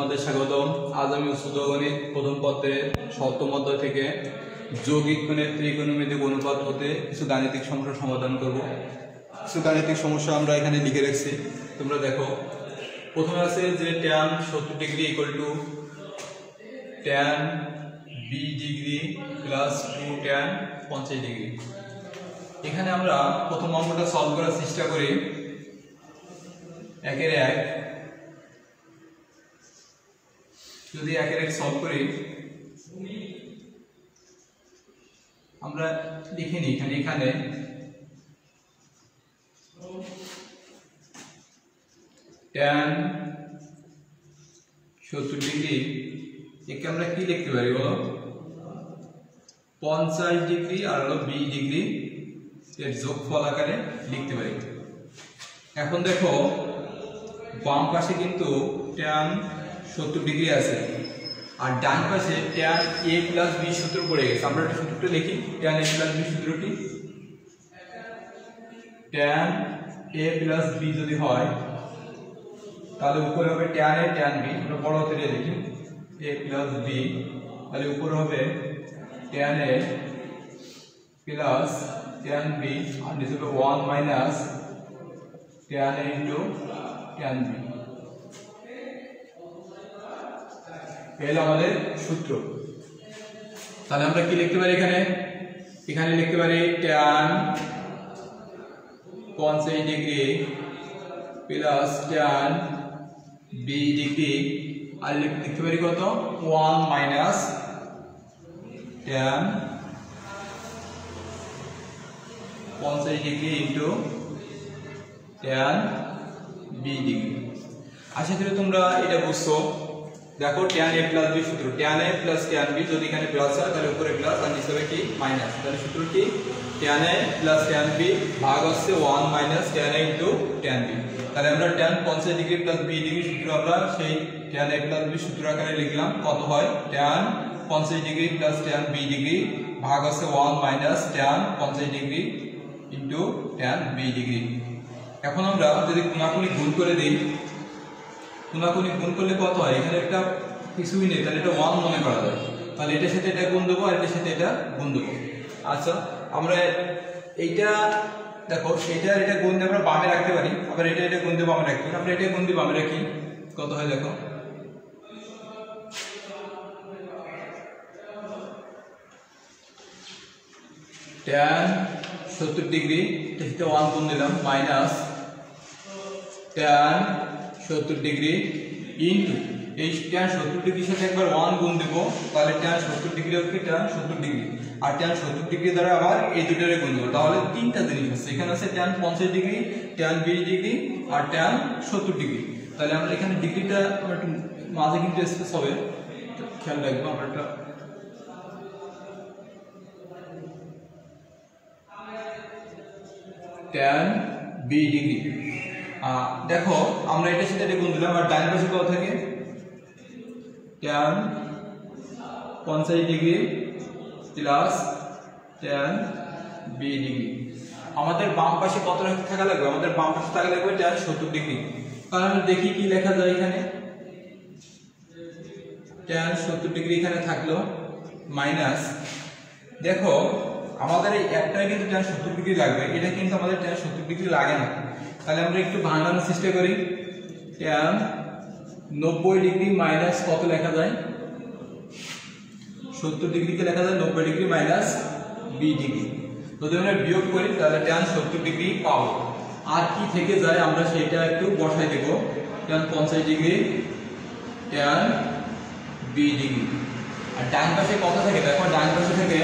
তোমাদের স্বাগতম। আজ আমি উচ্চতর গণিত প্রথম পত্রের সপ্তম অধ্যায় থেকে যৌগিক কোণের ত্রিকোণমিতিক অনুপাত হতে কিছু গাণিতিক সমস্যা সমাধান করব। কিছু গাণিতিক সমস্যা আমরা এখানে লিখে রাখছি, তোমরা দেখো। প্রথমে আছে যে tan 70 degree equal to tan b degree plus 2 tan 50 degree. এখানে আমরা প্রথম অঙ্কটা সলভ করার চেষ্টা করি। একের এক যদি একের এক সলভ করি, আমরা লিখে নিই এখানে tan 70 ডিগ্রি একে আমরা কি লিখতে পারি বলো? 50 ডিগ্রি আর হলো 20 ডিগ্রি এর যোগফল আকারে লিখতে পারি। এখন দেখো বাম পাশে কিন্তু tan 70 ডিগ্রি আছে আর ডান পাশে tan a প্লাস b সূত্র পড়ে গেছে। আমরা একটা সূত্রটা লিখি, tan a প্লাস b সূত্রটি tan a প্লাস b যদি হয় তাহলে উপরে হবে tan a tan b, আমরা বড় হাতের লিখি a প্লাস b, তাহলে উপরে হবে tan a plus tan b আর নিচে হবে 1 minus tan a into tan b। এই আমাদের সূত্র। তাহলে আমরা কি লিখতে পারি এখানে লিখতে পারি tan 50 degree plus tan b degree আর লিখতে পারি কত? 1 minus tan 50 degree into tan b degree. আশা করি তোমরা এটা বুঝছো। দেখো tan a প্লাস b সূত্র, tan a plus tan b যদি এখানে প্লাস হয় তাহলে উপরে প্লাস আর নিচে হবে কি মাইনাস। তাহলে সূত্র কি tan a plus tan b ভাগ হচ্ছে 1 minus tan a into tan b। তাহলে আমরা tan 50 degree plus b degree সূত্র আমরা সেই tan a প্লাস b সূত্র আকারে লিখলাম। কত হয়? tan 50 degree plus tan b degree ভাগ হচ্ছে 1 minus tan 50 degree into tan b degree. এখন আমরা যদি কোণাকুণি গুণ করে দেই, কোণাকুণি গুণ করলে কত হয়? এখানে একটা কিছুই নেই, তাহলে এটা 1 মনে করা যায়। তাহলে এটার সাথে এটা গুণ দেবো আর এটার সাথে এটা গুণ দেবো। আচ্ছা, আমরা এইটা দেখো এটা এটা গুণ দিয়ে আমরা বামে রাখতে পারি, আবার এটা গুণ দিয়ে বামে রাখতে পারি। আমরা এটা গুণ দিয়ে বামে রাখি, কত হয় দেখো? tan 70 ডিগ্রি এটার সাথে 1 গুণ দিলাম মাইনাস tan 70 ডিগ্রি ইনটু এই tan 70 ডিগ্রির সাথে একবার 1 গুণ দেব, তাহলে tan 70 ডিগ্রি হচ্ছে tan 70 ডিগ্রি আর tan 70 ডিগ্রি দ্বারা আবার এই দুটোরে গুণ দেব। তাহলে তিনটা জিনিস আছে, এখানে আছে tan 50 ডিগ্রি, tan 20 ডিগ্রি আর tan 70 ডিগ্রি। তাহলে আমরা এখানে ডিগ্রিটা একটু মাঝে কিন্তু স্পেস হবে, খেয়াল রাখবো। আমরা একটা tan 20 ডিগ্রি দেখো আমরা এটার সাথে এটা গুণ দিলাম আর ডান পাশে কত থাকে? tan 50 degree plus tan 20 degree. আমাদের বাম পাশে কত থাকা লাগবে? আমাদের বাম পাশে থাকা লাগবে tan 70 ডিগ্রি। তাহলে আমরা দেখি কি লেখা যায় এখানে। tan 70 ডিগ্রি এখানে থাকলো মাইনাস, দেখো আমাদের এই একটাই কিন্তু tan 70 ডিগ্রি লাগবে, এটা কিন্তু আমাদের tan 70 ডিগ্রি লাগে না। তাহলে আমরা একটু ভাঙানোর চেষ্টা করি। tan 90 ডিগ্রি মাইনাস কত লেখা যায়? 70 ডিগ্রিকে লেখা যায় 90 ডিগ্রি মাইনাস 20 ডিগ্রি। যদি আমরা বিয়োগ করি তাহলে tan 70 ডিগ্রি পাবো। আর কি থেকে যায় আমরা সেটা একটু বসাই দেব। tan 50 ডিগ্রি tan 20 ডিগ্রি আর ডান পাশে কত থাকে? দেখো ডান পাশে থাকে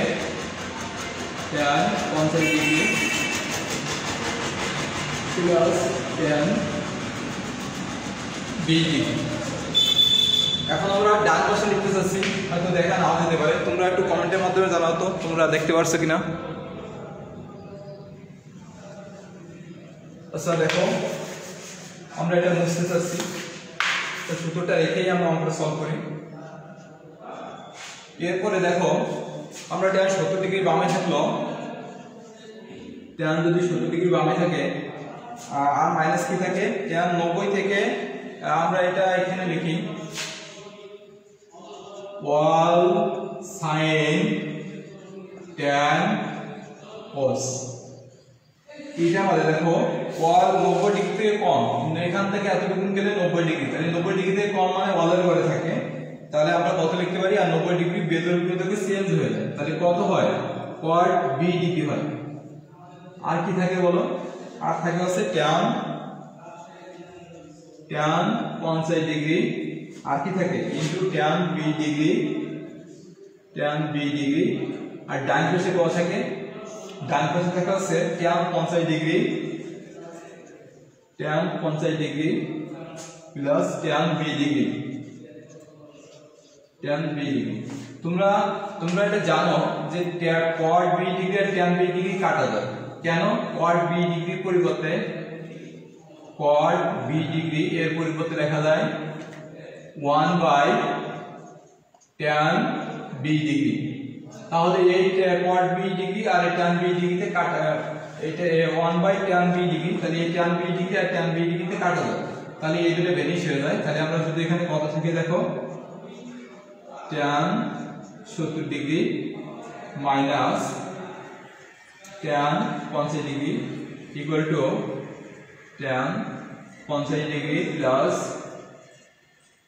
tan 50 degree plus tan 20 degree. এখন আমরা ডান পাশে লিখতে চাচ্ছি, হয়তো দেখা নাও যেতে পারে। তোমরা একটু কমেন্টের মাধ্যমে জানাও তো তোমরা দেখতে পারছো কিনা। আচ্ছা দেখো আমরা এটা মুছতে চাচ্ছি, তো সূত্রটা রেখেই আমরা অঙ্কটা সলভ করি। এরপরে দেখো আমরা tan 70 ডিগ্রি বামে থাকলো, tan যদি 70 ডিগ্রি বামে থাকে আর মাইনাস কি থাকে tan 90 থেকে আমরা এটা এখানে লিখি wall sin tan cos। এটা আমাদের দেখো wall 90 ডিগ্রি থেকে কম, এখান থেকে এতটুকু গেলে 90 ডিগ্রি, তাহলে 90 ডিগ্রি থেকে কম মানে ওয়ালের ঘরে থাকে, তাহলে আমরা কত লিখতে পারি, আর 90 ডিগ্রি বেজের উপর থেকে চেঞ্জ হয়ে যায়, তাহলে কত হয় cot b ডিগ্রি হয়। আর কি থাকে বলো, আর থাকে হচ্ছে tan 50 ডিগ্রি, আর কি থাকে ইনটু tan b ডিগ্রি, আর ডান পাশে কত থাকে, ডান পাশে থাকে হচ্ছে tan 50 degree plus tan b degree, তোমরা এটা জানো যে cot b ডিগ্রি আর tan b ডিগ্রি কাটা যায়, কেন cot b ডিগ্রির পরিবর্তে cot b ডিগ্রি এর পরিবর্তে লেখা যায় 1/tan b ডিগ্রি, তাহলে এই cot b ডিগ্রি আর tan b ডিগ্রিতে কাটা, এটা 1/tan b ডিগ্রি, তাহলে এই tan b ডিগ্রি আর tan b ডিগ্রিতে কাটা যায়, তাহলে এই দুটো বেনিশ হয়ে যায়, তাহলে আমরা শুধু এখানে কত থাকে দেখো tan 70 degree minus tan 50 degree equal to tan 50 degree plus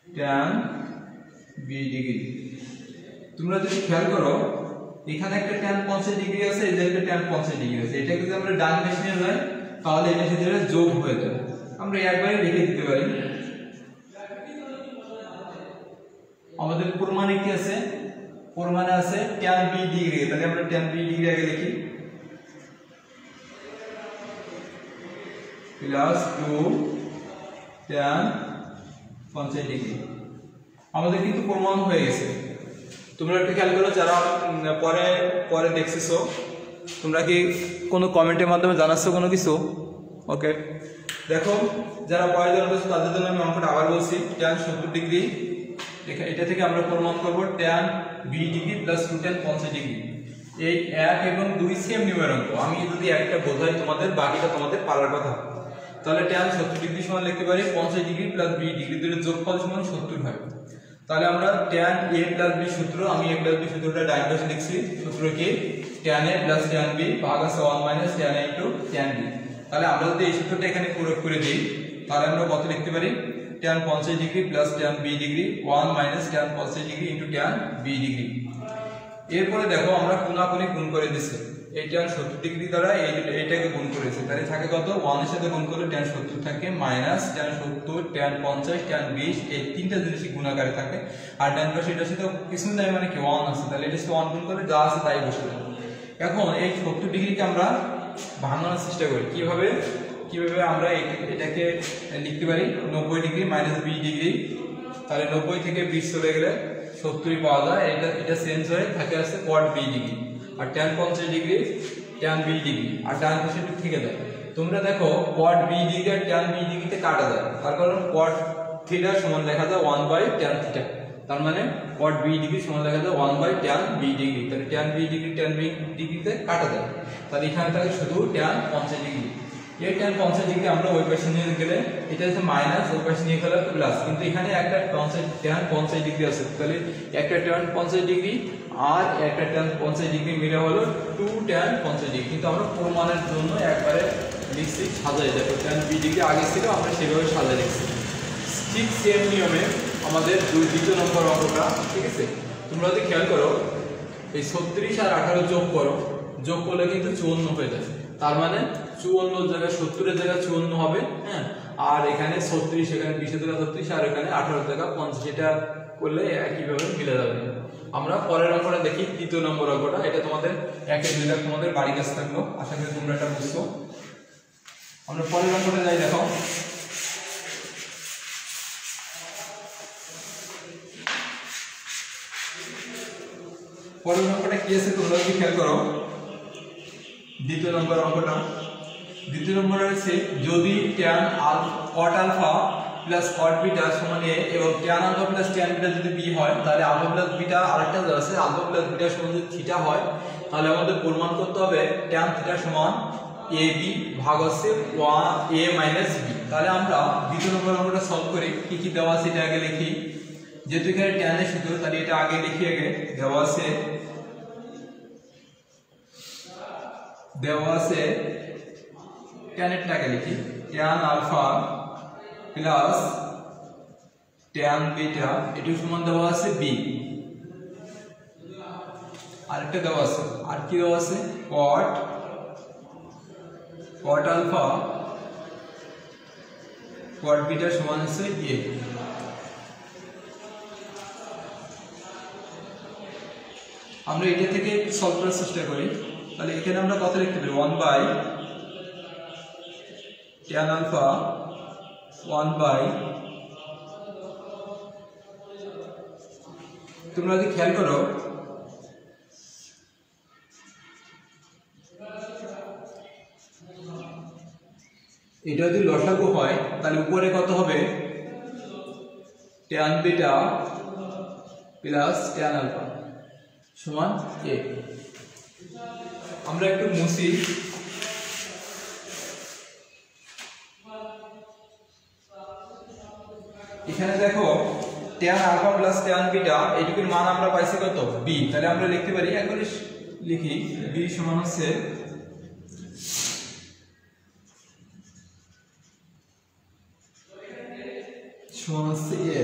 tan b degree. তোমরা যদি খেয়াল করো এখানে একটা tan 50 ডিগ্রি আছে, এখানে একটা tan 50 ডিগ্রি আছে, এটা যদি আমরা ডান পাশে নিয়ে যাই তাহলে এটা সাথে যোগ হয়ে যাবে, আমরা একবারে লিখে দিতে পারি। আমাদের প্রমাণে কি আছে, প্রমাণে আছে tan b ডিগ্রি, তাহলে আমরা tan b ডিগ্রি আগে লিখি প্লাস 2 tan 50 ডিগ্রি, আমাদের কিন্তু প্রমাণ হয়ে গেছে। তোমরা একটু খেয়াল করো, যারা পরে দেখছিছো তোমরা কি কোনো কমেন্টের মাধ্যমে জানাচ্ছ কোনো কিছু, ওকে দেখো যারা পরে জানছো তাদের জন্য আমি অঙ্কটা আবার বলছি, tan 70 ডিগ্রি এটা থেকে আমরা প্রমাণ করব tan b degree plus 2 tan 50 degree, এই 1 এবং 2 সেম নিয়মের অঙ্ক, আমি যদি একটা বোঝাই তোমাদের বাকিটা তোমাদের পারার কথা, তাহলে tan 70 ডিগ্রি সমান লিখতে পারি 50 ডিগ্রি প্লাস b ডিগ্রি, দুটোর যোগফল সমান 70 হয়। তাহলে আমরা tan a প্লাস b সূত্র, আমি a প্লাস b সূত্রটা ডান পাশে লিখছি, সূত্র কি tan a plus tan b ভাগ আছে 1 minus tan a into tan b, তাহলে আমরা যদি এই সূত্রটা এখানে প্রয়োগ করে দিই তাহলে আমরা কত লিখতে পারি tan 50 degree plus tan b degree 1 minus tan 50 degree into tan b degree. এরপরে দেখো আমরা কোণাকুণি গুণ করে দিছি, এই tan 70 ডিগ্রি দ্বারা এইটাকে গুণ করেছি, তাহলে থাকে কত 1 এর সাথে গুণ করলে tan 70 থাকে মাইনাস tan 70 tan 50 tan 20, এই তিনটা জিনিসই গুণ আকারে থাকে, আর ডান পাশে এটার সাথে কিছু নাই মানে কি 1 আছে, তাহলে এটার সাথে 1 গুণ করলে যা আছে তাই বসে যাবে। এখন এই 70 ডিগ্রিকে আমরা ভাঙানোর চেষ্টা করি, কিভাবে আমরা এটাকে লিখতে পারি 90 ডিগ্রি মাইনাস 20 ডিগ্রি, তাহলে 90 থেকে 20 চলে গেলে 70 পাওয়া যায়, এটা চেঞ্জ হয়ে থাকে আছে cot b ডিগ্রি, আর tan 50 degree tan b degree, আর ডান পাশে থেকে যায়। তোমরা দেখো cot b ডিগ্রি আর tan b ডিগ্রিতে কাটা যায়, তার কারণ cot থিটা সমান লেখা যায় 1/tan থিটা, তার মানে cot b ডিগ্রি সমান লেখা যায় 1/tan b ডিগ্রি, তাহলে tan b degree tan b ডিগ্রিতে কাটা যায়, তাহলে এখানে থাকে শুধু tan 50 ডিগ্রি। এই tan 50 ডিগ্রি আমরা ওই পাশে নিয়ে গেলে এটা হচ্ছে মাইনাস, ওই পাশে নিয়ে গেলে প্লাস, কিন্তু এখানে একটা tan 50 ডিগ্রি আছে, তাহলে একটা tan 50 ডিগ্রি আর একটা tan 50 ডিগ্রি মিলে হলো 2 tan 50 ডিগ্রি, কিন্তু আমরা প্রমাণের জন্য একবারে লিখছি সাজাই, দেখো tan b ডিগ্রি আগে ছিল আমরা সেভাবে সাজাই লিখছি। ঠিক সেম নিয়মে আমাদের দ্বিতীয় নম্বর অঙ্কটা, ঠিক আছে তোমরা যদি খেয়াল করো এই 36 আর 18 যোগ করলে কিন্তু 54 হয়ে যায়, তার মানে 54 জায়গায় 70 এর জায়গায় 54 হবে, হ্যাঁ, আর এখানে 36 এখানে 20 এর জায়গায় 36 আর এখানে 18 এর জায়গায় 50, এটা করলে একইভাবে মিলে যাবে। আমরা পরের অঙ্কটা দেখি, তৃতীয় নম্বর অঙ্কটা, এটা তোমাদের 1 এর 2 দাগ তোমাদের বাড়ি কাছে থাকলো, আশা করি তোমরা এটা বুঝছো। আমরা পরের অঙ্কটা যাই, দেখো পরের অঙ্কটা কি আছে তোমরা যদি খেয়াল করো, দ্বিতীয় নম্বর অঙ্কটা আছে যদি tan cot alpha plus cot beta সমান a এবং tan alpha plus tan beta যদি b হয়, তাহলে alpha প্লাস beta আরেকটা আছে alpha প্লাস beta সমান যদি থিটা হয়, তাহলে আমাদের প্রমাণ করতে হবে tan থিটা সমান ab ভাগ হচ্ছে a মাইনাস b। তাহলে আমরা দ্বিতীয় নম্বর অঙ্কটা সলভ করি, কি কি দেওয়া আছে এটা আগে লিখি, যেহেতু এখানে tan এর সূত্র, তাহলে এটা আগে লিখি। আগে দেওয়া আছে tan এরটাকে লিখি, tan alpha plus tan beta এটি সমান দেওয়া আছে b। আরেকটা দেওয়া আছে, আর কি দেওয়া আছে, cot আলফা cot বিটা সমান আছে a। আমরা এটা থেকে সলভ করার চেষ্টা করি। তাহলে এখানে আমরা কত লিখতে পারি, 1 বাই tan আলফা 1 বাই, তোমরা যদি খেয়াল করো এটা যদি লসাগু হয় তাহলে উপরে কত হবে, tan beta plus tan alpha সমান a। আমরা একটু মুছি, এখানে দেখো tan alpha plus tan beta এইটুকুর মান আমরা পাইছি কত, b। তাহলে আমরা লিখতে পারি, একবারে লিখি, b সমান হচ্ছে a।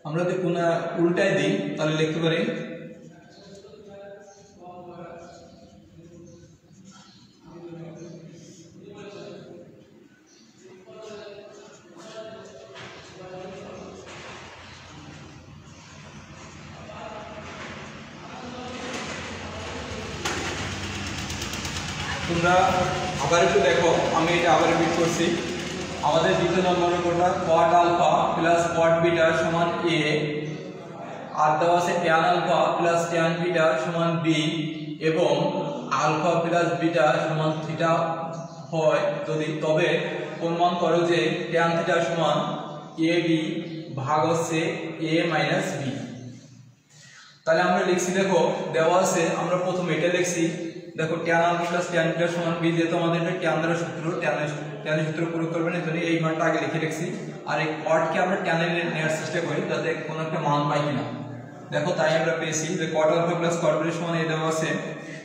আমরা যদি পুনঃ উল্টায় দিই তাহলে লিখতে পারি তোমরা আবার একটু দেখো, আমি এটা আবার রিপিট করছি। আমাদের দ্বিতীয় নম্বরের কোনটা, cot alpha plus cot beta সমান a, আর দেওয়া আছে tan alpha plus tan beta সমান b, এবং আলফা প্লাস বিটা সমান থিটা হয় যদি, তবে প্রমাণ করো যে tan থিটা সমান ab ভাগ হচ্ছে a মাইনাস b। তাহলে আমরা লিখছি, দেখো দেওয়া আছে, আমরা প্রথমে এটা লিখছি, দেখো tan alpha plus tan beta সমান b, যেহেতু আমাদের এটা tan দ্বারা সূত্র, tan এর সূত্র প্রয়োগ করবেন, এজন্য এই মানটা আগে লিখে রাখছি। আর এই cot কে আমরা tan এর নেওয়ার চেষ্টা করি যাতে কোনো একটা মান পাই কিনা। দেখো তাই আমরা পেয়েছি যে cot alpha plus cot beta সমান a দেওয়া আছে।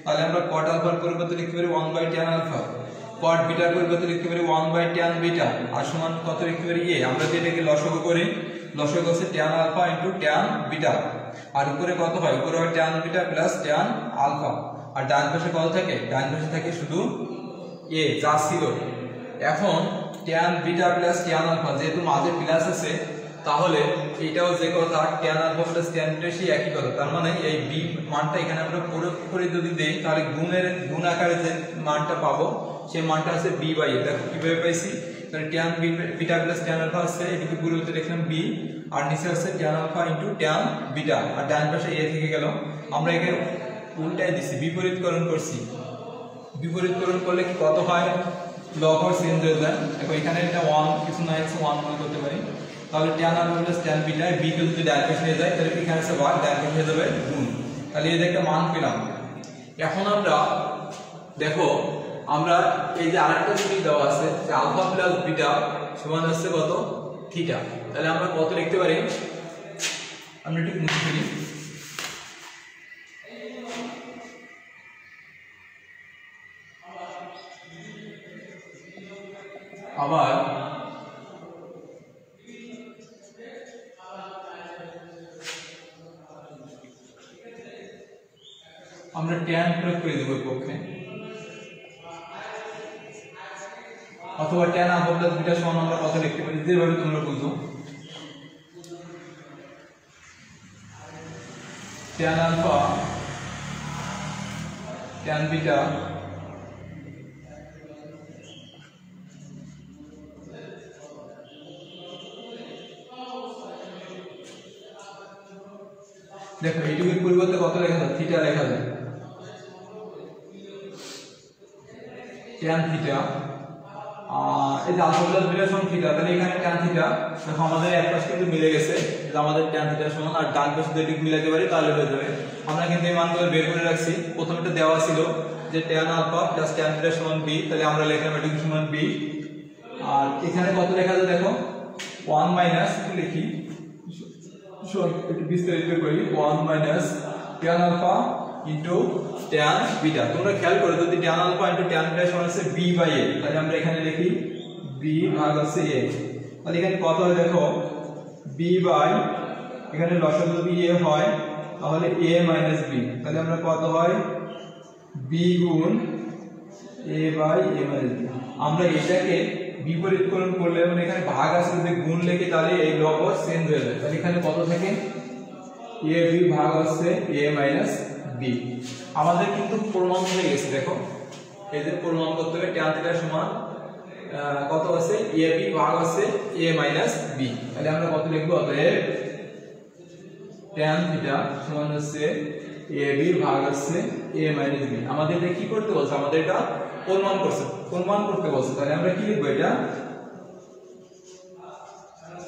তাহলে আমরা cot আলফার পরিবর্তে লিখতে পারি 1 বাই tan আলফা, cot বিটার পরিবর্তে লিখতে পারি 1 বাই tan বিটা, আর সমান কত লিখতে পারি a। আমরা যদি এটাকে লসাগু করি, লসাগু হচ্ছে tan alpha into tan beta, আর উপরে কত হয়, উপরে হয় tan beta plus tan alpha, আর ডান পাশে কত থাকে, ডান পাশে থাকে শুধু a যা ছিল। এখন tan beta plus tan alpha যেহেতু মাঝে প্লাস আছে, তাহলে এটাও যে কথা tan alpha plus tan beta সেই একই কথা। তার মানে এই b মানটা এখানে আমরা প্রয়োগ করে যদি দেই, তাহলে গুণ আকারে যে মানটা পাবো সেই মানটা আছে b বাই a। দেখো কিভাবে পাইছি, তাহলে tan beta plus tan alpha আছে, এদিকে পরিবর্তে লিখলাম b, আর নিচে আছে tan alpha into tan beta, আর ডান পাশে a থেকে গেল। আমরা এখানে উল্টাই দিছি, বিপরীতকরণ করছি। বিপরীতকরণ করলে কি কত হয়, লব চেঞ্জ হয়ে যায়। দেখো এখানে এটা 1 কিছু না, 1 মনে করতে পারি। তাহলে tan alpha plus tan beta b কে যদি ডান পাশে নিয়ে যায়, তাহলে এখানে আছে ভাগ, ডান পাশে হয়ে যাবে গুণ। তাহলে এই যে একটা মান পেলাম। এখন আমরা দেখো, আমরা এই যে আরেকটা জিনিস দেওয়া আছে যে আলফা প্লাস বিটা সমান হচ্ছে কত, থিটা। তাহলে আমরা কত লিখতে পারি, আমরা একটু মুছে ফেলি। আবার আমরা tan প্রয়োগ করে দেব পক্ষে, অথবা tan আলফা প্লাস বিটা সমান আমরা কত লিখতে পারি, যেভাবে তোমরা বুঝো। tan আলফা tan বিটা দেখো এইটুকুর পরিবর্তে কত লেখা যায়, থিটা লেখা যায়, tan থিটা। এই যে আলফা প্লাস বিটা সমান থিটা, তাহলে এখানে tan থিটা, দেখো আমাদের এক পাশ কিন্তু মিলে গেছে, যে আমাদের tan থিটা সমান, আর ডান পাশে যদি মিলাতে পারি তাহলে হয়ে যাবে। আমরা কিন্তু এই মানগুলো বের করে রাখছি। প্রথমে দেওয়া ছিল যে tan alpha plus tan beta সমান b, তাহলে আমরা লিখলাম এটুকু সমান b। আর এখানে কত লেখা যায় দেখো, 1 মাইনাস লিখি, একটু বিস্তারিত করি, 1 minus tan alpha into tan beta. তোমরা খেয়াল করো যদি tan alpha into tan beta সমান আছে b বাই a, তাহলে আমরা এখানে লিখি b ভাগ আছে a। তাহলে এখানে কত হয় দেখো, b বাই, এখানে লসাগু যদি a হয় তাহলে a মাইনাস b, তাহলে আমরা কত হয় b গুণ a by a minus b। আমরা এটাকে বিপরীতকরণ করলে মানে এখানে ভাগ আছে যদি গুণ লিখি তাহলে এই লব চেঞ্জ হয়ে যায়, তাহলে এখানে কত থাকে a b ভাগ আছে a মাইনাস b। আমাদের কিন্তু প্রমাণ হয়ে গেছে, দেখো এই যে প্রমাণ করতে হবে tan থিটা সমান কত আছে a b ভাগ আছে a মাইনাস b। তাহলে আমরা কত লিখব, অতএব tan থিটা সমান হচ্ছে a b ভাগ আছে a মাইনাস b। আমাদের এটা কি করতে বলছে, আমাদের এটা প্রমাণ করতে বলছে, তাহলে আমরা কি লিখব, এটা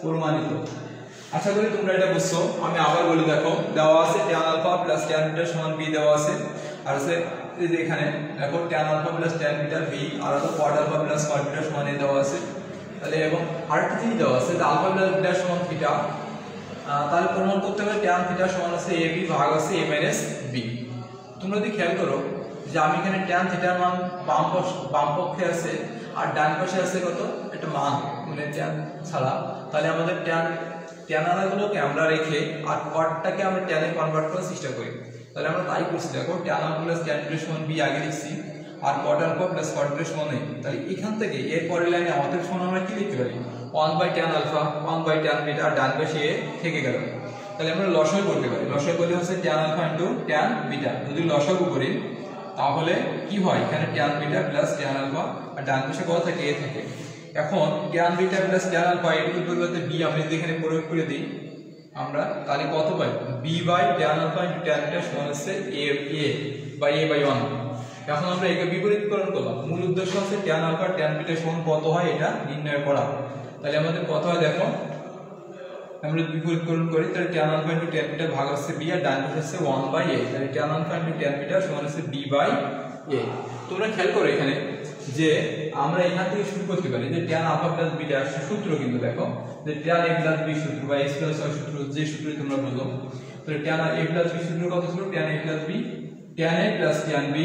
প্রমাণিত। আশা করি তোমরা এটা বুঝছো। আমি আবার বলি, দেখো দেওয়া আছে tan alpha plus tan beta সমান b দেওয়া আছে, আর আছে এই যে এখানে দেখো tan alpha plus tan beta b, আর হলো cot alpha plus cot beta সমান a দেওয়া আছে। তাহলে এবং আরেকটা জিনিস দেওয়া আছে যে আলফা প্লাস বিটা সমান থিটা, তাহলে প্রমাণ করতে হবে tan থিটা সমান আছে a b ভাগ আছে a মাইনাস b। তোমরা যদি খেয়াল করো যে আমি এখানে tan থিটার মান বাম পক্ষে আছে আর ডান পাশে আছে কত একটা মান, মানে tan ছাড়া, তাহলে আমাদের tan আলাগুলোকে আমরা রেখে আর কটটাকে আমরা tan এ কনভার্ট করার চেষ্টা করি। তাহলে আমরা তাই করছি, দেখো tan alpha plus tan beta সমান b আগে লিখছি, আর cot alpha plus cot beta সমান a। তাহলে এখান থেকে এর পরের লাইনে আমাদের সমান আমরা কি লিখতে পারি, 1 by tan alpha 1 by tan beta, আর ডান পাশে a থেকে গেল। তাহলে আমরা লসাগু করতে পারি, লসাগু করলে হচ্ছে tan alpha into tan beta. যদি লসাগু করি তাহলে কি হয়, এখানে tan beta plus tan alpha, আর ডান পাশে কত থাকে a থাকে। এখন tan beta plus tan alpha এর পরিবর্তে b আমরা যদি এখানে প্রয়োগ করে দিই আমরা, তাহলে কত পাই, b by tan alpha into tan beta সমান হচ্ছে a বাই 1। এখন আমরা একে বিপরীতকরণ করলাম, মূল উদ্দেশ্য হচ্ছে tan আলফা tan বিটা সমান কত হয় এটা নির্ণয় করা। তাহলে আমাদের কত হয় দেখো, আমরা বিপরীতকরণ করি, তাহলে tan alpha into tan beta ভাগ হচ্ছে b, আর ডান পাশে হচ্ছে 1 বাই a। তাহলে tan alpha into tan beta সমান হচ্ছে b বাই a। তোমরা খেয়াল করো এখানে যে আমরা এখান থেকে শুরু করতে পারি যে tan আলফা প্লাস বিটা সূত্র, কিন্তু দেখো যে tan a প্লাস b সূত্র বা x প্লাস y সূত্র, যে সূত্র তোমরা বুঝো, তাহলে tan a প্লাস b সূত্র কত ছিল, tan a plus b, tan a plus tan b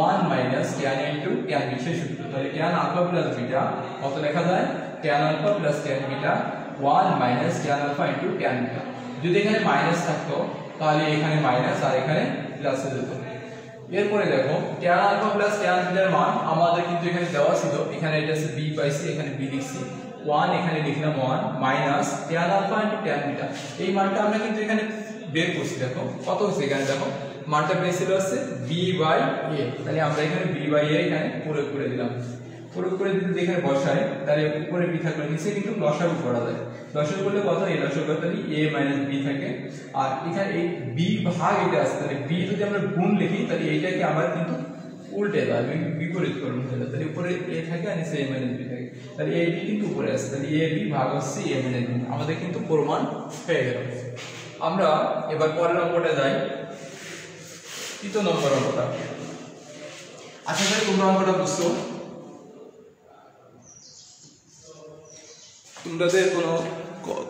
1 minus tan a into tan b সেই সূত্র। তাহলে tan আলফা প্লাস বিটা কত লেখা যায়, tan alpha plus tan beta 1 minus tan alpha into tan beta. যদি এখানে মাইনাস থাকতো তাহলে এখানে মাইনাস আর এখানে প্লাস হয়ে যেত। এরপরে দেখো tan আলফা প্লাস tan বিটার মান আমাদের কিন্তু এখানে দেওয়া ছিল, এখানে এটা আছে b পাইছি, এখানে b লিখছি, 1 এখানে লিখলাম 1 minus tan alpha into tan beta. এই মানটা আমরা কিন্তু এখানে বের করছি, দেখো কত হচ্ছে, এখানে দেখো মানটা পেয়েছিল হচ্ছে b বাই a। তাহলে আমরা এখানে b বাই a এখানে প্রয়োগ করে দিলাম, প্রয়োগ করে যদি এখানে বসাই তাহলে উপরে b থাকবে, নিচে কিন্তু লসাগু করা যায়। লসাগু করলে কত, এই লসাগু তাহলে a মাইনাস b থাকে, আর এখানে এই b ভাগ এটা আছে, তাহলে b যদি আমরা গুণ লিখি তাহলে এইটাকে আমরা কিন্তু উল্টে যায়, বিপরীত করুন হয়ে যায়, তাহলে উপরে a থাকে আর নিচে a মাইনাস b থাকে, তাহলে a b কিন্তু উপরে আছে, তাহলে a b ভাগ হচ্ছে a মাইনাস b। আমাদের কিন্তু প্রমাণ হয়ে গেল। আমরা এবার পরের অঙ্কটা যাই, তৃতীয় নম্বর অঙ্কটা। আশা করি তোমরা অঙ্কটা বুঝছো। তোমাদের কোনো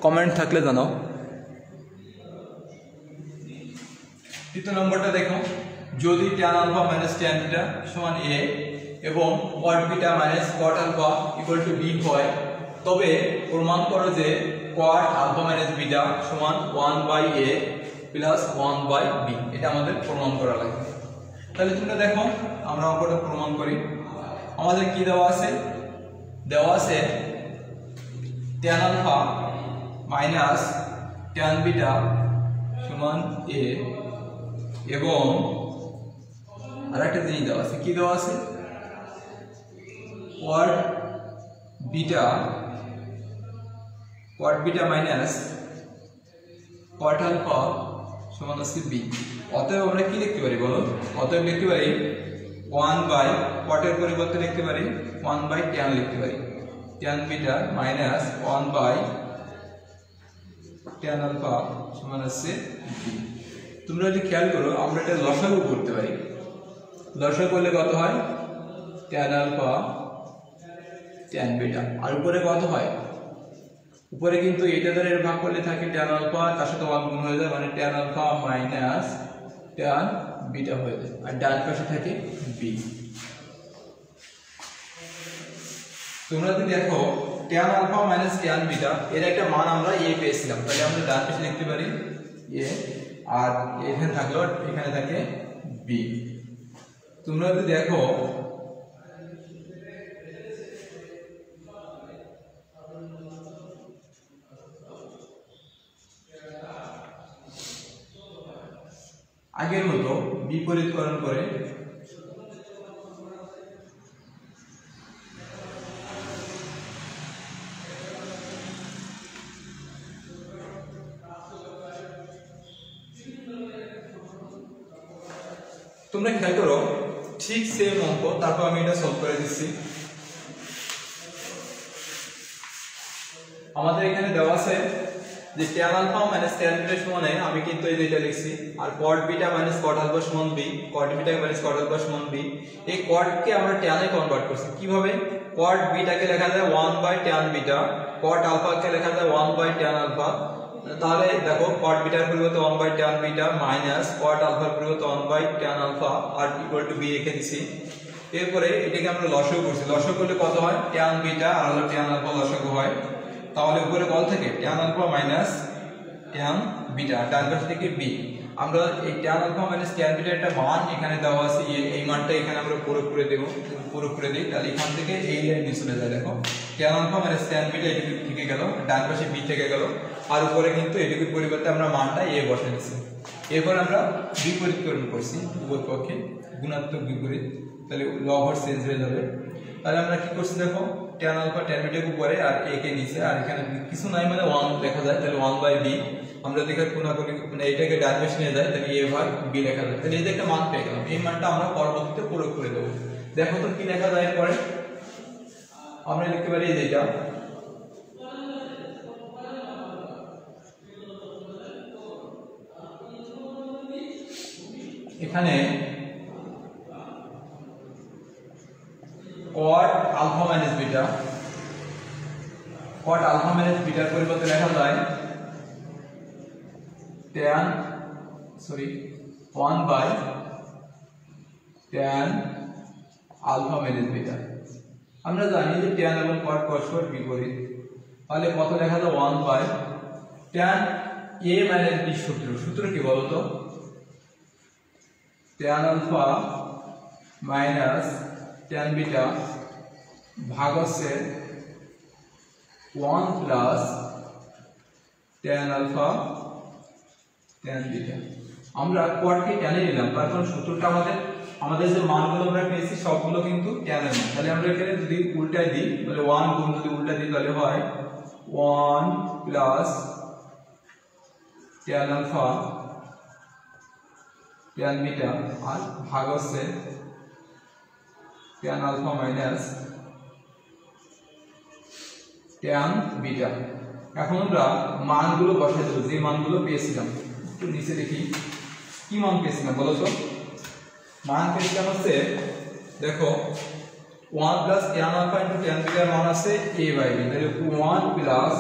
কমেন্ট থাকলে জানাও। তৃতীয় নম্বরটা দেখো, যদি tan alpha minus tan beta সমান a এবং cot beta minus cot alpha equal to b হয়, তবে প্রমাণ করো যে cot আলফা মাইনাস বিটা সমান 1 by a plus 1 by b। এটা আমাদের প্রমাণ করা লাগবে। তাহলে তোমরা দেখো আমরা অঙ্কটা প্রমাণ করি। আমাদের কি দেওয়া আছে, দেওয়া আছে tan alpha minus tan beta সমান a, এবং আরেকটা জিনিস দেওয়া আছে, কি দেওয়া আছে, cot beta minus cot alpha সমান আছে b। অতএব আমরা কি লিখতে পারি বলো, অতএব লিখতে পারি 1 বাই cot এর পরিবর্তে লিখতে পারি 1 বাই tan লিখতে পারি, tan beta minus 1 by tan alpha সমান আছে b। তোমরা যদি খেয়াল করো আমরা এটা লসাগু করতে পারি, লসাগু করলে কত হয়, tan আলফা tan বিটা, আর উপরে কত হয় উপরে কিন্তু এটা দ্বারা ভাগ করলে থাকে tan আলফা, তার সাথে 1 গুণ হয়ে যায়, মানে tan alpha minus tan beta হয়ে যায়, আর ডান পাশে থাকে b। তোমরা যদি দেখো tan alpha minus tan beta এর একটা মান আমরা a পেয়েছিলাম, তাহলে আমরা ডান পাশে লিখতে পারি a, আর এখানে থাকলো, এখানে থাকে b। তোমরা যদি দেখো আগের মতো বিপরীতকরণ করে তোমরা খেয়াল করো, ঠিক সেম অঙ্ক, তারপর আমি এটা সলভ করে দিচ্ছি। আমাদের এখানে দেওয়া আছে যে tan alpha minus tan beta সমান, আমি কিন্তু এই দুইটা লিখছি, আর cot beta minus cot alpha সমান b, cot beta minus cot alpha সমান b। এই cot কে আমরা tan এ কনভার্ট করছি। কিভাবে? cot বিটা কে লেখা যায় 1 by tan beta, cot alpha কে লেখা যায় 1 বাই tan আলফা। তাহলে দেখো cot বিটার পরিবর্তে 1 by tan beta minus cot আলফার পরিবর্তে 1 বাই tan আলফা আর ইকুয়াল টু b রেখে দিছি। এরপরে এটাকে আমরা লসাগু করছি। লসাগু করলে কত হয়? tan বিটা আর হলো tan আলফা লসাগু হয়। তাহলে উপরে কত থাকে? tan alpha minus tan beta, ডান পাশে থেকে b। আমরা এই tan alpha minus tan beta একটা মান এখানে দেওয়া আছে, এই মানটা এখানে আমরা প্রয়োগ করে দেব, প্রয়োগ করে দেই, তাহলে এখান থেকে এই লাইনে চলে যায়। দেখো tan alpha minus tan beta এটুকু থেকে গেল, ডান পাশে b থেকে গেল, আর উপরে কিন্তু এটুকুর পরিবর্তে আমরা মানটা a বসে দিয়েছি। এরপর আমরা বিপরীতকরণ করছি, উভয় পক্ষে গুণাত্মক বিপরীত, তাহলে লব চেঞ্জ হয়ে যাবে। তাহলে আমরা কি করছি দেখো, tan আলফা tan বিটাকে উপরে আর a কে নিচে, আর এখানে কিছু নাই মানে 1 লেখা যায়, তাহলে 1 বাই b। আমরা দেখে কোনাকুনি মানে এটাকে ডান পাশে নিয়ে যায়, তাহলে a ভাগ b লেখা যায়। তাহলে এই যে একটা মান পেয়ে গেলাম, এই মানটা আমরা পরবর্তীতে প্রয়োগ করে দেব। দেখো তো কি লেখা যায় পরে, আমরা লিখতে পারি এই যেটা এখানে cot alpha minus beta, cot alpha minus বিটার পরিবর্তে লেখা যায় tan 1 by tan alpha minus beta. আমরা জানি যে tan এবং cot পরস্পর বিপরীত, তাহলে কত লেখা যায় 1 by tan a minus b। সূত্র কি বলতো? tan alpha minus tan beta ভাগ হচ্ছে 1 plus tan alpha tan beta. আমরা cot কে tan এ নিলাম, তার কারণ সূত্রটা আমাদের যে মানগুলো আমরা পেয়েছি সবগুলো কিন্তু tan এর মান। তাহলে আমরা এখানে যদি উল্টাই দিই, তাহলে 1 গুণ যদি উল্টা দিই তাহলে হয় 1 plus tan alpha tan beta আর ভাগ হচ্ছে tan alpha minus tan beta. এখন আমরা মানগুলো বসাই দেব, যে মানগুলো পেয়েছিলাম। একটু নিচে দেখি কি মান পেয়েছিলাম বলো তো। মান পেয়েছিলাম হচ্ছে, দেখো 1 plus tan alpha into tan বিটার মান আছে a বাই b, তাহলে 1 প্লাস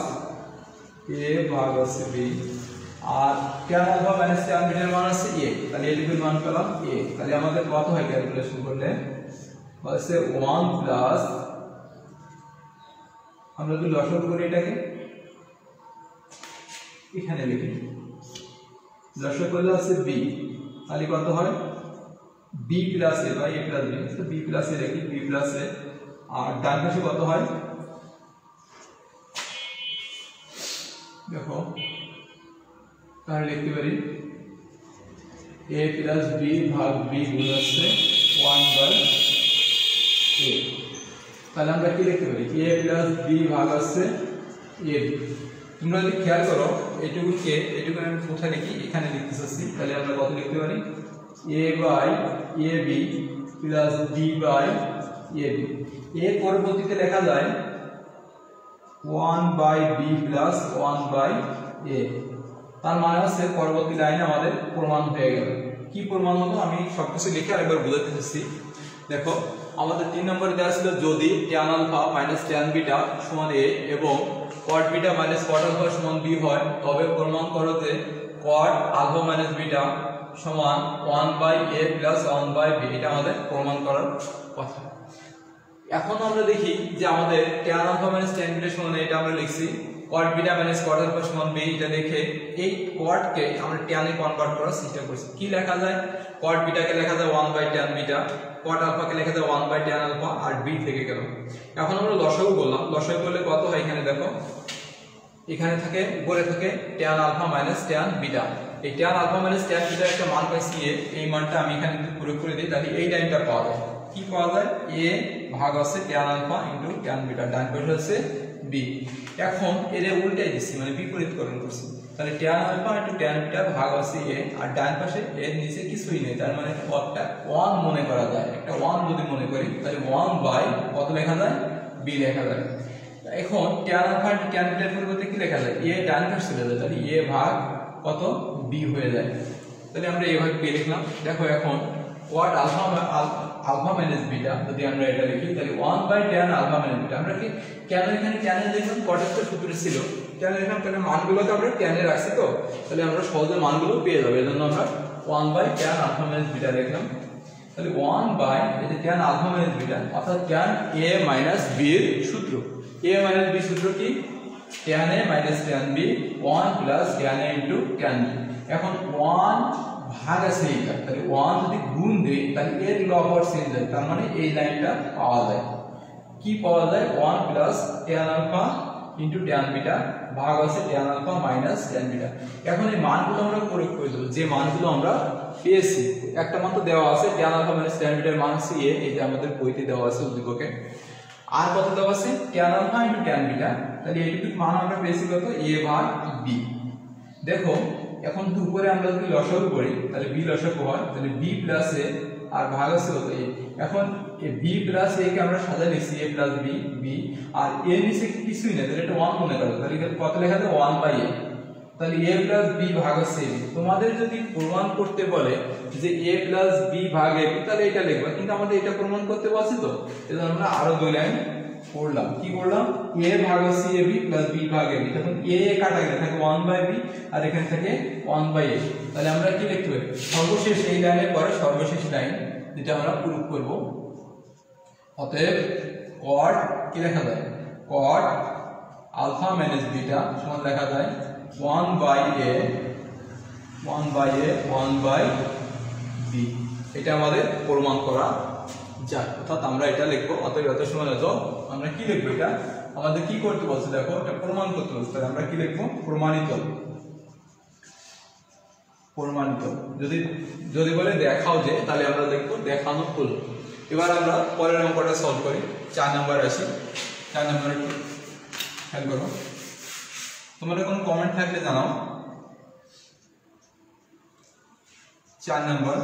a ভাগ হচ্ছে b, আর tan আলফা মাইনাস tan বিটার মান আছে a, তাহলে এটুকুর মান পেলাম a। তাহলে আমাদের কত হয় ক্যালকুলেশন করলে? হচ্ছে 1 প্লাস, আমরা যদি লসাগু করি এটাকে এখানে লিখি, লসাগু করলে আছে b, তাহলে কত হয় b plus a by a plus b, তো b প্লাস a লিখি, b প্লাস a, আর ডান পাশে কত হয় দেখো, তাহলে লিখতে পারি a প্লাস b ভাগ b গুণ হচ্ছে 1 বাই a। তাহলে আমরা কি লিখতে পারি? a প্লাস b ভাগ হচ্ছে a। তোমরা যদি খেয়াল করো এটুকুকে আমি কোথায় লিখি? এখানে লিখতে চাচ্ছি। তাহলে আমরা কত লিখতে পারি? a by ab plus b by ab। এর পরবর্তীতে লেখা যায় 1 by b plus 1 by a। তার মানে হচ্ছে পরবর্তী লাইনে আমাদের প্রমাণ হয়ে গেল। কি প্রমাণ হলো আমি সবকিছু লিখে আরেকবার বোঝাতে চাচ্ছি। দেখো আমাদের 3 নম্বরে দেওয়া ছিল যদি tan alpha minus tan beta সমান a এবং cot beta minus cot alpha সমান b হয়, তবে প্রমাণ করো যে cot আলফা মাইনাস বিটা সমান 1/a প্লাস 1/b। এটা আমাদের প্রমাণ করার কথা। এখন আমরা দেখি যে আমাদের tan alpha minus tan beta সমান, এটা আমরা লিখছি cot beta minus cot alpha সমান b। এটা দেখে এই cot কে আমরা tan এ কনভার্ট করার চেষ্টা করছি। কি লেখা যায়? cot বিটা কে লেখা যায় 1/tan বিটা, cot আলফা কে লেখা যায় 1/tan আলফা, আর b থেকে গেল। এখন আমরা লসাগু বললাম, লসাগু করলে কত হয়? এখানে দেখো, এখানে থাকে উপরে থাকে tan alpha minus tan beta. এই tan alpha minus tan beta একটা মান পাইছি a, এই মানটা আমি এখানে যদি প্রয়োগ করে দিই তাহলে এই লাইনটা পাওয়া যায়। কি পাওয়া যায়? a ভাগ আছে tan alpha into tan beta, ডান পাশে আছে b। এখন এর উল্টাই দিচ্ছি, মানে বিপরীতকরণ করছি। তাহলে tan alpha into tan beta ভাগ আছে a, আর ডান পাশে এর নিচে কিছুই নেই, তার মানে একটা 1 মনে করা যায়। একটা 1 যদি মনে করি তাহলে 1 বাই কত লেখা যায়? b লেখা যায়। এখন tan আলফা ইনটু tan বিটার পরিবর্তে কি লেখা যায়? a ডান পাশে চলে যায়, তাহলে a ভাগ কত? b হয়ে যায়। তাহলে আমরা a ভাগ b লিখলাম। দেখো এখন cot আলফা মাইনাস বিটা যদি আমরা এটা লিখি তাহলে 1/tan আলফা মাইনাস বিটা। আমরা কি কেন এখানে tan এ লিখলাম? cot এর তো সূত্র ছিল tan এ লিখলাম, তাহলে মানগুলোকে আমরা tan এ রাখছি, তো তাহলে আমরা সহজে মানগুলো পেয়ে যাব। এজন্য আমরা 1/tan আলফা মাইনাস বিটা লিখলাম। তাহলে 1 এই যে tan আলফা মাইনাস বিটা অর্থাৎ tan a মাইনাস b এর সূত্র। a মাইনাস b সূত্র কি? tan a minus tan b 1 plus tan a into tan b। এখন 1 ভাগ আছে এইটা, তাহলে 1 যদি গুণ দেই তাহলে এর লব আর চেঞ্জ হয়, তার মানে এই লাইনটা পাওয়া যায়। কি পাওয়া যায়? 1 plus tan alpha into tan beta ভাগ আছে tan alpha minus tan beta. এখন এই মানগুলো আমরা প্রয়োগ করে দেব, যে মানগুলো আমরা পেয়েছি। একটা মান তো দেওয়া আছে tan আলফা মাইনাস tan বিটার মান আছে a, এই যে আমাদের বইতে দেওয়া আছে উদ্দীপকে। আর কত দেওয়া আছে? tan alpha into tan beta, তাহলে এইটুকু মান আমরা পেয়েছি কত? a ভাগ b। দেখো এখন যদি উপরে আমরা যদি লসাগু করি তাহলে b লসাগু হয়, তাহলে b প্লাস a আর ভাগ আছে কত? a। এখন এই b প্লাস a কে আমরা সাজায় লিখছি a প্লাস b, b আর a এর নিচে কিছুই না, তাহলে এটা 1 মনে করো, তাহলে কত লেখা যায়? 1/a। তাহলে a প্লাস b ভাগ আছে a। তোমাদের যদি প্রমাণ করতে বলে যে a প্লাস b ভাগ a, তাহলে এটা লিখবা, কিন্তু আমাদের এটা প্রমাণ করতে বলছে, তো এজন্য আমরা আরো দুই লাইন করলাম। কি করলাম? a ভাগ আছে ab প্লাস b ভাগ ab। তখন a কাটা গেলে থাকে 1/b আর এখানে থাকে 1/a। তাহলে আমরা কি লিখতে পারি? সর্বশেষ এই লাইনের পরে সর্বশেষ লাইন যেটা আমরা প্রুফ করব। অতএব cot কি লেখা যায়? cot আলফা মাইনাস বিটা সমান লেখা যায় 1/a 1/b। এটা আমাদের প্রমাণ করা যায়, অর্থাৎ আমরা এটা লিখবো। অতএব এত সময় হতো আমরা কি লিখবো? এটা আমাদের কি করতে বলছে? দেখো এটা প্রমাণ করতে বলছে, তাহলে আমরা কি লিখবো? প্রমাণিত। প্রমাণিত যদি যদি বলে দেখাও যে, তাহলে আমরা লিখবো দেখানো হলো। এবার আমরা পরের অঙ্কটা সলভ করি। 4 নাম্বার আসি। 4 নাম্বার একটু খেয়াল করো। তোমাদের কোনো কমেন্ট থাকলে জানাও। 4 নাম্বার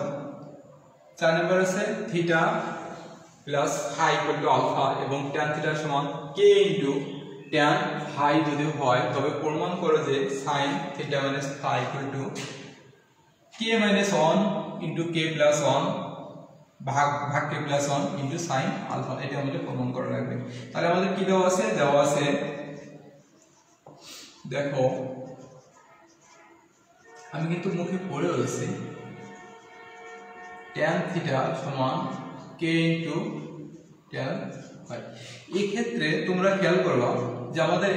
আছে theta plus phi equal to alpha এবং tan থিটা সমান k ইনটু tan ফাই যদি হয় তবে প্রমাণ করো যে sin theta minus phi equal to k minus 1 into k plus 1 ভাগ k plus 1 into sin alpha. এটা আমাদের প্রমাণ করা লাগবে। তাহলে আমাদের কি দেওয়া আছে? দেওয়া আছে দেখো, আমি কিন্তু মুখে পড়ে রয়েছি, tan থিটা সমান k ইনটু tan ফাই। এই ক্ষেত্রে তোমরা খেয়াল করবা যে আমাদের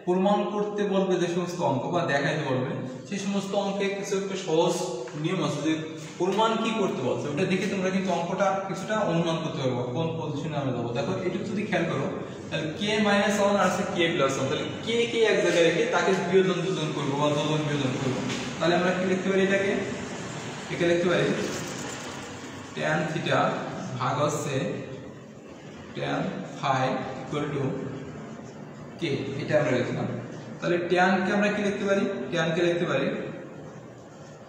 প্রমাণ করতে বলবে যে সমস্ত অঙ্ক বা দেখাইতে বলবে, সেই সমস্ত অঙ্কে কিছু একটা সহজ নিয়ম আছে যে প্রমাণ কি করতে বলছে, ওটা দেখে তোমরা কিন্তু অঙ্কটা কিছুটা অনুমান করতে পারবো কোন পজিশনে আমরা যাবো। দেখো এটুকু যদি খেয়াল করো, তাহলে k মাইনাস 1 আর আছে k প্লাস 1, তাহলে k কে এক জায়গায় রেখে তাকে বিয়োজন দুজন করবো বা যোজন বিয়োজন করবো। তাহলে আমরা কি লিখতে পারি? এটাকে লিখতে পারি tan থিটা ভাগ হচ্ছে tan phi equal to k। এটা আমরা লিখলাম। তাহলে tan কে আমরা কি লিখতে পারি? tan কে লিখতে পারি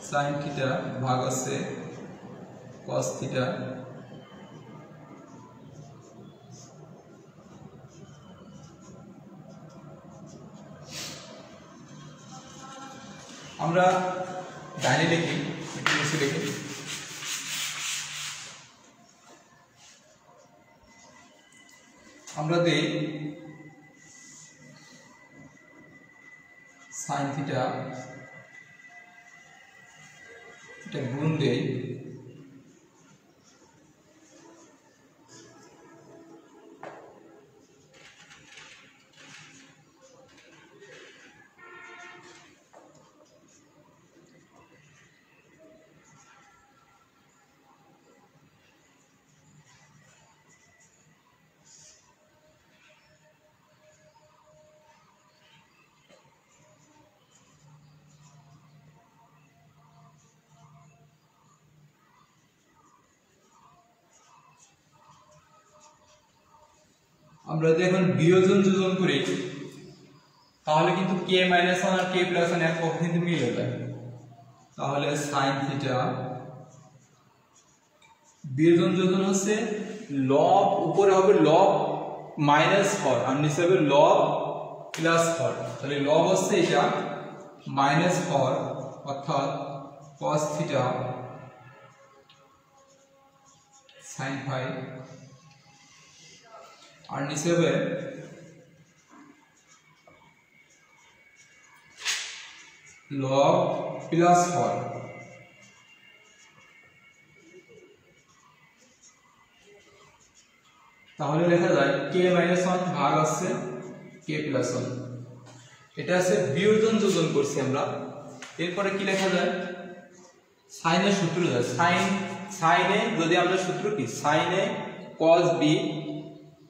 sin থিটা ভাগ হচ্ছে cos থিটা আমরা ডাইনে লিখি, নিচে লিখি। আমরা দেই সাইন থিটা এটা গুণ দেই আমরা যদি এখন বিয়োজন যোজন করি তাহলে কিন্তু k - 1 আর k + 1 এক পক্ষে কিন্তু মিল হবে তাহলে sin থিটা বিয়োজন যোজন হচ্ছে লব উপরে হবে লব মাইনাস হর আর নিচে হবে লব প্লাস হর তাহলে লব হচ্ছে এটা মাইনাস হর অর্থাৎ cos থিটা sin ফাই আর নিচে হবে log প্লাস হর তাহলে লেখা যায় k - 1 ভাগ আছে k + 1 এটা আছে বিয়োজন যোজন করছি আমরা এরপরে কি লেখা যায় সাইনের সূত্র যায় সাইনে যদি আমরা সূত্র কি সাইনে cos b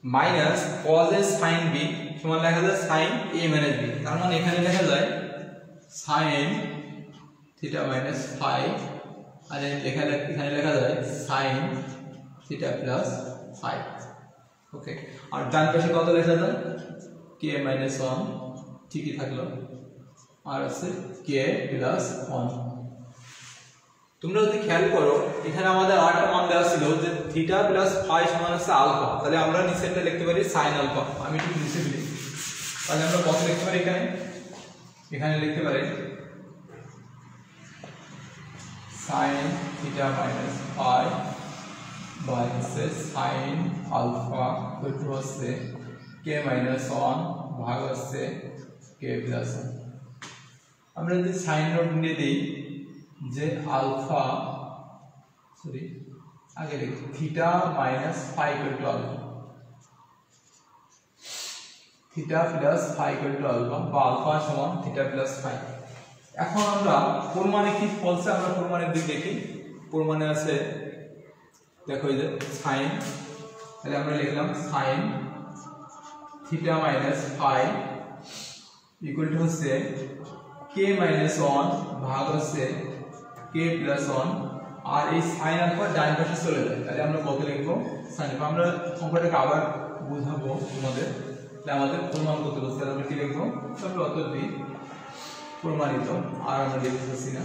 minus cos a sin b সমান লেখা যায় sin a - b তার মানে এখানে লেখা যায় sin থিটা মাইনাস ফাই আর এখানে লেখা যায় sin থিটা প্লাস ফাই ওকে আর ডান পাশে কত লেখা যায় k - 1 ঠিকই থাকলো আর আছে k + 1 তোমরা যদি খেয়াল করো এখানে আমাদের আরেকটা মান দেওয়া ছিল যে থিটা প্লাস ফাই সমান হচ্ছে আলফা তাহলে আমরা নিচেরটা লিখতে পারি sin আলফা আমি একটু নিচে লিখি তাহলে আমরা কত লিখতে পারি এখানে লিখতে পারি sin theta minus phi by sin alpha equal হচ্ছে k - 1 ভাগ হচ্ছে k + 1 আমরা যদি sin নোট নিয়ে দেই যে আলফা সরি আগে লিখি theta minus phi equal to alpha theta plus phi equal to alpha বা আলফা সমান থিটা প্লাস ফাই এখন আমরা প্রমাণে কি বলছে আমরা প্রমাণের দিক দেখি প্রমাণে আছে দেখো এই যে sin তাহলে আমরা লিখলাম sin theta minus phi equal to হচ্ছে k - 1 ভাগ হচ্ছে k + 1 আর এই sin আলফা ডান পাশে চলে যায় তাহলে আমরা কত লিখব sin আলফা আমরা অঙ্কটাকে আবার বুঝাবো তোমাদের তাহলে আমাদের প্রমাণ করতে বলছে আমরা কি লিখব তাহলে অত দিই প্রমাণিত আর আমরা লিখতেছি না